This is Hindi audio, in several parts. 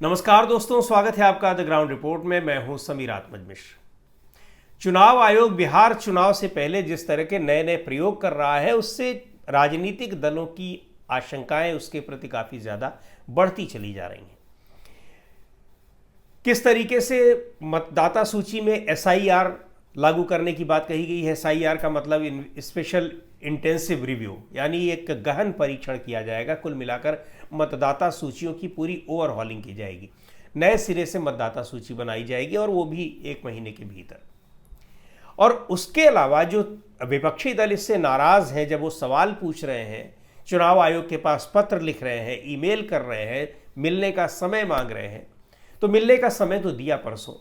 नमस्कार दोस्तों, स्वागत है आपका द ग्राउंड रिपोर्ट में। मैं हूं समीर आत्मज मिश्र। चुनाव आयोग बिहार चुनाव से पहले जिस तरह के नए नए प्रयोग कर रहा है, उससे राजनीतिक दलों की आशंकाएं उसके प्रति काफी ज्यादा बढ़ती चली जा रही हैं। किस तरीके से मतदाता सूची में एसआईआर लागू करने की बात कही गई है। एसआईआर का मतलब स्पेशल इंटेंसिव रिव्यू, यानी एक गहन परीक्षण किया जाएगा। कुल मिलाकर मतदाता सूचियों की पूरी ओवरहॉलिंग की जाएगी, नए सिरे से मतदाता सूची बनाई जाएगी और वो भी 1 महीने के भीतर। और उसके अलावा जो विपक्षी दल इससे नाराज हैं, जब वो सवाल पूछ रहे हैं, चुनाव आयोग के पास पत्र लिख रहे हैं, ईमेल कर रहे हैं, मिलने का समय मांग रहे हैं, तो मिलने का समय तो दिया परसों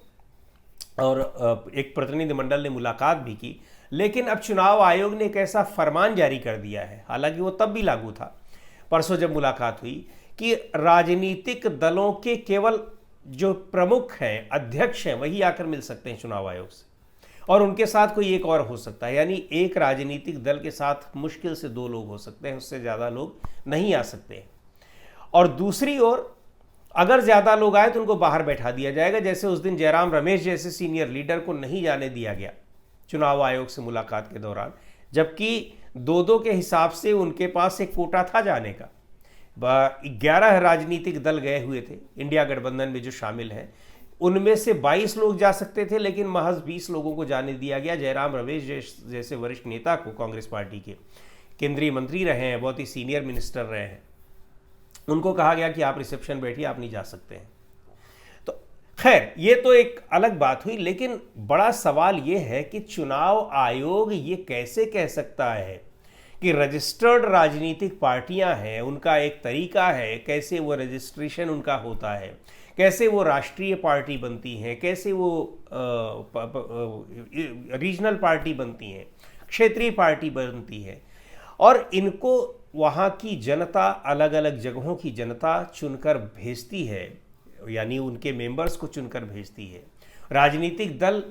और एक प्रतिनिधिमंडल ने मुलाकात भी की, लेकिन अब चुनाव आयोग ने एक ऐसा फरमान जारी कर दिया है, हालांकि वो तब भी लागू था, परसों जब मुलाकात हुई, कि राजनीतिक दलों के केवल जो प्रमुख हैं, अध्यक्ष हैं, वही आकर मिल सकते हैं चुनाव आयोग से, और उनके साथ कोई एक और हो सकता है। यानी एक राजनीतिक दल के साथ मुश्किल से 2 लोग हो सकते हैं, उससे ज़्यादा लोग नहीं आ सकते हैं। और दूसरी ओर अगर ज़्यादा लोग आए तो उनको बाहर बैठा दिया जाएगा, जैसे उस दिन जयराम रमेश जैसे सीनियर लीडर को नहीं जाने दिया गया चुनाव आयोग से मुलाकात के दौरान, जबकि 2-2 के हिसाब से उनके पास एक कोटा था जाने का। 11 राजनीतिक दल गए हुए थे इंडिया गठबंधन में जो शामिल हैं, उनमें से 22 लोग जा सकते थे, लेकिन महज 20 लोगों को जाने दिया गया। जयराम रमेश जैसे वरिष्ठ नेता को, कांग्रेस पार्टी के केंद्रीय मंत्री रहे हैं, बहुत ही सीनियर मिनिस्टर रहे हैं, उनको कहा गया कि आप रिसेप्शन बैठिए, आप नहीं जा सकते हैं। तो खैर, ये तो एक अलग बात हुई, लेकिन बड़ा सवाल ये है कि चुनाव आयोग ये कैसे कह सकता है कि रजिस्टर्ड राजनीतिक पार्टियां हैं, उनका एक तरीका है, कैसे वो रजिस्ट्रेशन उनका होता है, कैसे वो राष्ट्रीय पार्टी बनती हैं, कैसे वो रीजनल पार्टी बनती हैं, क्षेत्रीय पार्टी बनती है, और इनको वहाँ की जनता, अलग अलग जगहों की जनता चुनकर भेजती है, यानी उनके मेंबर्स को चुनकर भेजती है। राजनीतिक दल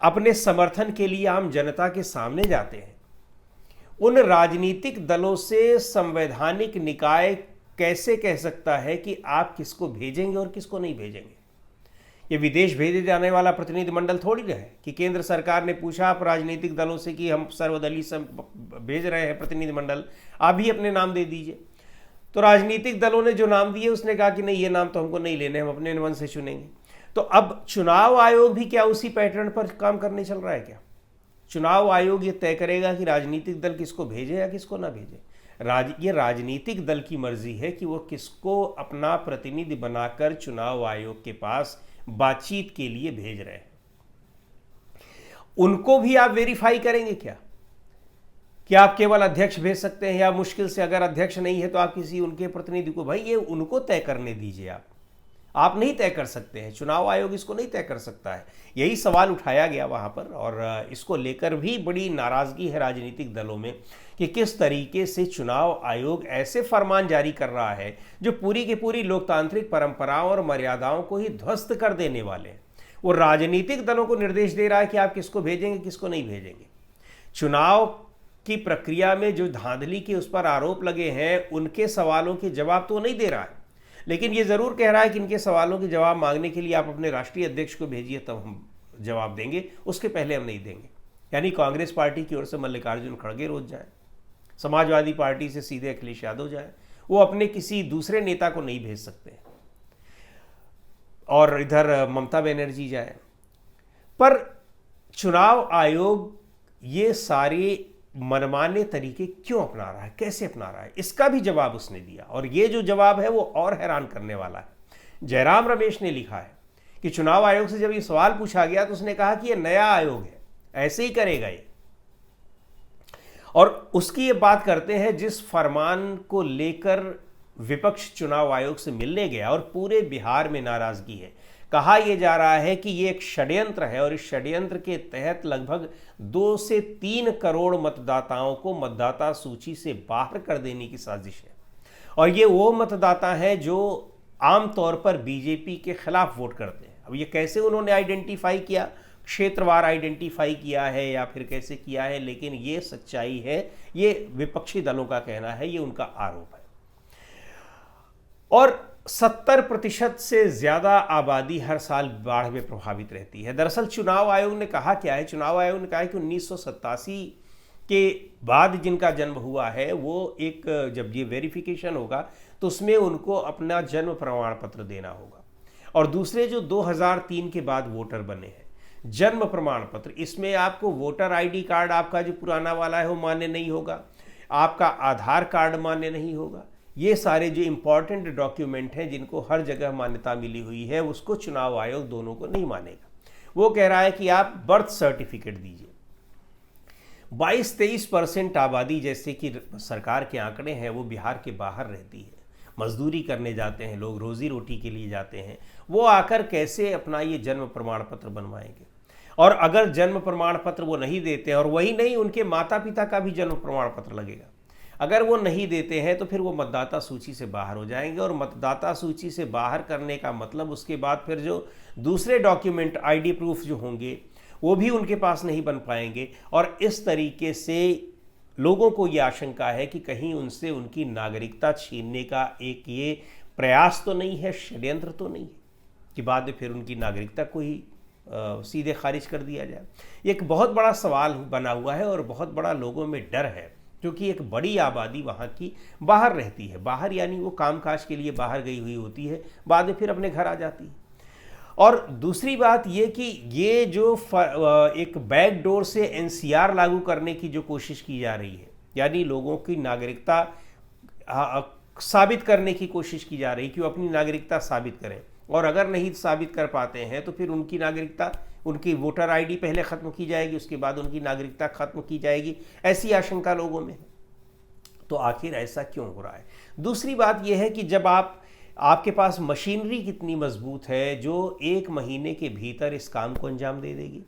अपने समर्थन के लिए आम जनता के सामने जाते हैं। उन राजनीतिक दलों से संवैधानिक निकाय कैसे कह सकता है कि आप किसको भेजेंगे और किसको नहीं भेजेंगे? ये विदेश भेजे जाने वाला प्रतिनिधिमंडल थोड़ी ना है कि केंद्र सरकार ने पूछा आप राजनीतिक दलों से कि हम सर्वदलीय भेज रहे हैं प्रतिनिधिमंडल, आप भी अपने नाम दे दीजिए। तो राजनीतिक दलों ने जो नाम दिए, उसने कहा कि नहीं, ये नाम तो हमको नहीं लेने, हम अपने मन से चुनेंगे। तो अब चुनाव आयोग भी क्या उसी पैटर्न पर काम करने चल रहा है क्या? चुनाव आयोग ये तय करेगा कि राजनीतिक दल किसको भेजे या किसको ना भेजे। ये राजनीतिक दल की मर्जी है कि वो किसको अपना प्रतिनिधि बनाकर चुनाव आयोग के पास बातचीत के लिए भेज रहे हैं। उनको भी आप वेरीफाई करेंगे क्या कि आप केवल अध्यक्ष भेज सकते हैं, या मुश्किल से अगर अध्यक्ष नहीं है तो आप किसी उनके प्रतिनिधि को? भाई, ये उनको तय करने दीजिए। आप नहीं तय कर सकते हैं, चुनाव आयोग इसको नहीं तय कर सकता है। यही सवाल उठाया गया वहां पर, और इसको लेकर भी बड़ी नाराजगी है राजनीतिक दलों में कि किस तरीके से चुनाव आयोग ऐसे फरमान जारी कर रहा है जो पूरी की पूरी लोकतांत्रिक परंपराओं और मर्यादाओं को ही ध्वस्त कर देने वाले हैं। वो राजनीतिक दलों को निर्देश दे रहा है कि आप किसको भेजेंगे, किसको नहीं भेजेंगे। चुनाव की प्रक्रिया में जो धांधली के उस पर आरोप लगे हैं, उनके सवालों के जवाब तो नहीं दे रहा है, लेकिन ये जरूर कह रहा है कि इनके सवालों के जवाब मांगने के लिए आप अपने राष्ट्रीय अध्यक्ष को भेजिए, तब हम जवाब देंगे, उसके पहले हम नहीं देंगे। यानी कांग्रेस पार्टी की ओर से मल्लिकार्जुन खड़गे रोज जाए, समाजवादी पार्टी से सीधे अखिलेश यादव जाए, वो अपने किसी दूसरे नेता को नहीं भेज सकते, और इधर ममता बनर्जी जाए। पर चुनाव आयोग ये सारे मनमाने तरीके क्यों अपना रहा है, कैसे अपना रहा है, इसका भी जवाब उसने दिया, और ये जो जवाब है वो और हैरान करने वाला है। जयराम रमेश ने लिखा है कि चुनाव आयोग से जब ये सवाल पूछा गया तो उसने कहा कि ये नया आयोग है, ऐसे ही करेगा ये। और उसकी ये बात करते हैं जिस फरमान को लेकर विपक्ष चुनाव आयोग से मिलने गया और पूरे बिहार में नाराजगी है। कहा यह जा रहा है कि ये एक षड्यंत्र है, और इस षड्यंत्र के तहत लगभग 2 से 3 करोड़ मतदाताओं को मतदाता सूची से बाहर कर देने की साजिश है। और ये वो मतदाता हैं जो आमतौर पर बीजेपी के खिलाफ वोट करते हैं। अब ये कैसे उन्होंने आइडेंटिफाई किया, क्षेत्रवार आइडेंटिफाई किया है या फिर कैसे किया है, लेकिन ये सच्चाई है, ये विपक्षी दलों का कहना है, ये उनका आरोप है। और 70% से ज़्यादा आबादी हर साल बाढ़ में प्रभावित रहती है। दरअसल चुनाव आयोग ने कहा क्या है, चुनाव आयोग ने कहा है कि 1987 के बाद जिनका जन्म हुआ है वो एक जब ये वेरिफिकेशन होगा तो उसमें उनको अपना जन्म प्रमाण पत्र देना होगा। और दूसरे जो 2003 के बाद वोटर बने हैं, जन्म प्रमाण पत्र, इसमें आपको वोटर आईडी कार्ड आपका जो पुराना वाला है वो मान्य नहीं होगा, आपका आधार कार्ड मान्य नहीं होगा। ये सारे जो इम्पॉर्टेंट डॉक्यूमेंट हैं जिनको हर जगह मान्यता मिली हुई है उसको चुनाव आयोग दोनों को नहीं मानेगा। वो कह रहा है कि आप बर्थ सर्टिफिकेट दीजिए। 22-23% आबादी जैसे कि सरकार के आंकड़े हैं वो बिहार के बाहर रहती है, मजदूरी करने जाते हैं लोग, रोजी रोटी के लिए जाते हैं, वो आकर कैसे अपना ये जन्म प्रमाण पत्र बनवाएंगे। और अगर जन्म प्रमाण पत्र वो नहीं देते, और वही नहीं उनके माता पिता का भी जन्म प्रमाण पत्र लगेगा, अगर वो नहीं देते हैं तो फिर वो मतदाता सूची से बाहर हो जाएंगे। और मतदाता सूची से बाहर करने का मतलब उसके बाद फिर जो दूसरे डॉक्यूमेंट आईडी प्रूफ जो होंगे वो भी उनके पास नहीं बन पाएंगे। और इस तरीके से लोगों को ये आशंका है कि कहीं उनसे उनकी नागरिकता छीनने का एक ये प्रयास तो नहीं है, षड्यंत्र तो नहीं है कि बाद में फिर उनकी नागरिकता को ही सीधे खारिज कर दिया जाए। एक बहुत बड़ा सवाल बना हुआ है और बहुत बड़ा लोगों में डर है, क्योंकि एक बड़ी आबादी वहाँ की बाहर रहती है। बाहर यानी वो कामकाज के लिए बाहर गई हुई होती है, बाद में फिर अपने घर आ जाती है। और दूसरी बात ये कि ये जो एक बैकडोर से एनसीआर लागू करने की जो कोशिश की जा रही है, यानी लोगों की नागरिकता साबित करने की कोशिश की जा रही है कि वो अपनी नागरिकता साबित करें, और अगर नहीं साबित कर पाते हैं तो फिर उनकी नागरिकता, उनकी वोटर आईडी पहले ख़त्म की जाएगी, उसके बाद उनकी नागरिकता ख़त्म की जाएगी, ऐसी आशंका लोगों में है। तो आखिर ऐसा क्यों हो रहा है? दूसरी बात यह है कि जब आपके पास मशीनरी कितनी मजबूत है जो 1 महीने के भीतर इस काम को अंजाम दे देगी।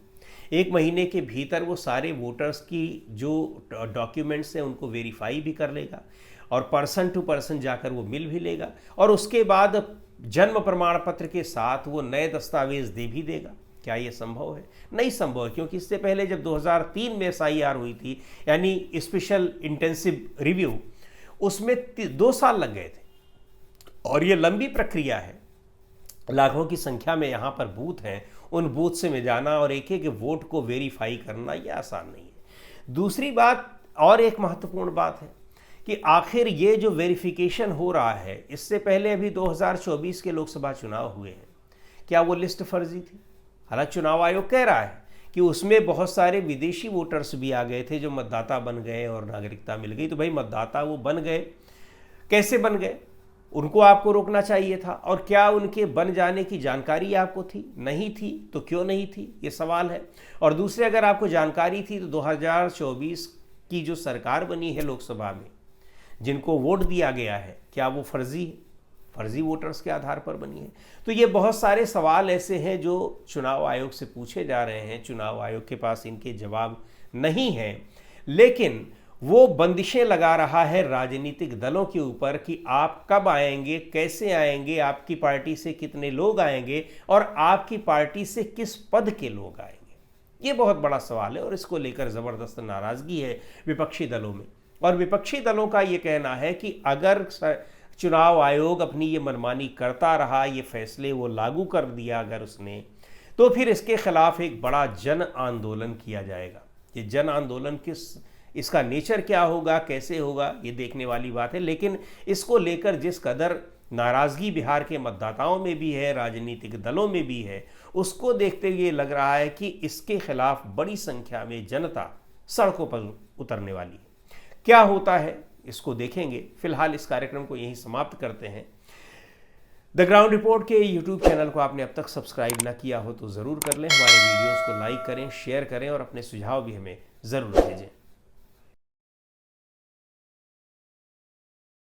1 महीने के भीतर वो सारे वोटर्स की जो डॉक्यूमेंट्स हैं उनको वेरीफाई भी कर लेगा और पर्सन टू पर्सन जाकर वो मिल भी लेगा, और उसके बाद जन्म प्रमाण पत्र के साथ वो नए दस्तावेज दे भी देगा। क्या ये संभव है? नहीं संभव है, क्योंकि इससे पहले जब 2003 में SIR हुई थी, यानी स्पेशल इंटेंसिव रिव्यू, उसमें 2 साल लग गए थे। और ये लंबी प्रक्रिया है, लाखों की संख्या में यहाँ पर बूथ हैं, उन बूथ से में जाना और एक एक वोट को वेरीफाई करना ये आसान नहीं है। दूसरी बात, और एक महत्वपूर्ण बात है कि आखिर ये जो वेरिफिकेशन हो रहा है, इससे पहले अभी 2024 के लोकसभा चुनाव हुए हैं, क्या वो लिस्ट फर्जी थी? हालांकि चुनाव आयोग कह रहा है कि उसमें बहुत सारे विदेशी वोटर्स भी आ गए थे जो मतदाता बन गए और नागरिकता मिल गई। तो भाई मतदाता वो बन गए, कैसे बन गए? उनको आपको रोकना चाहिए था। और क्या उनके बन जाने की जानकारी आपको थी? नहीं थी। तो क्यों नहीं थी, ये सवाल है। और दूसरे, अगर आपको जानकारी थी तो 2024 की जो सरकार बनी है लोकसभा में, जिनको वोट दिया गया है, क्या वो फर्जी वोटर्स के आधार पर बनी है? तो ये बहुत सारे सवाल ऐसे हैं जो चुनाव आयोग से पूछे जा रहे हैं। चुनाव आयोग के पास इनके जवाब नहीं है, लेकिन वो बंदिशें लगा रहा है राजनीतिक दलों के ऊपर कि आप कब आएंगे, कैसे आएंगे, आपकी पार्टी से कितने लोग आएंगे और आपकी पार्टी से किस पद के लोग आएंगे। ये बहुत बड़ा सवाल है और इसको लेकर ज़बरदस्त नाराज़गी है विपक्षी दलों में। और विपक्षी दलों का ये कहना है कि अगर चुनाव आयोग अपनी ये मनमानी करता रहा, ये फैसले वो लागू कर दिया अगर उसने, तो फिर इसके खिलाफ एक बड़ा जन आंदोलन किया जाएगा। ये जन आंदोलन इसका नेचर क्या होगा, कैसे होगा, ये देखने वाली बात है। लेकिन इसको लेकर जिस कदर नाराज़गी बिहार के मतदाताओं में भी है, राजनीतिक दलों में भी है, उसको देखते हुए लग रहा है कि इसके खिलाफ बड़ी संख्या में जनता सड़कों पर उतरने वाली है। क्या होता है इसको देखेंगे। फिलहाल इस कार्यक्रम को यहीं समाप्त करते हैं। द ग्राउंड रिपोर्ट के यूट्यूब चैनल को आपने अब तक सब्सक्राइब ना किया हो तो ज़रूर कर लें। हमारे वीडियोज़ को लाइक करें, शेयर करें और अपने सुझाव भी हमें ज़रूर भेजें।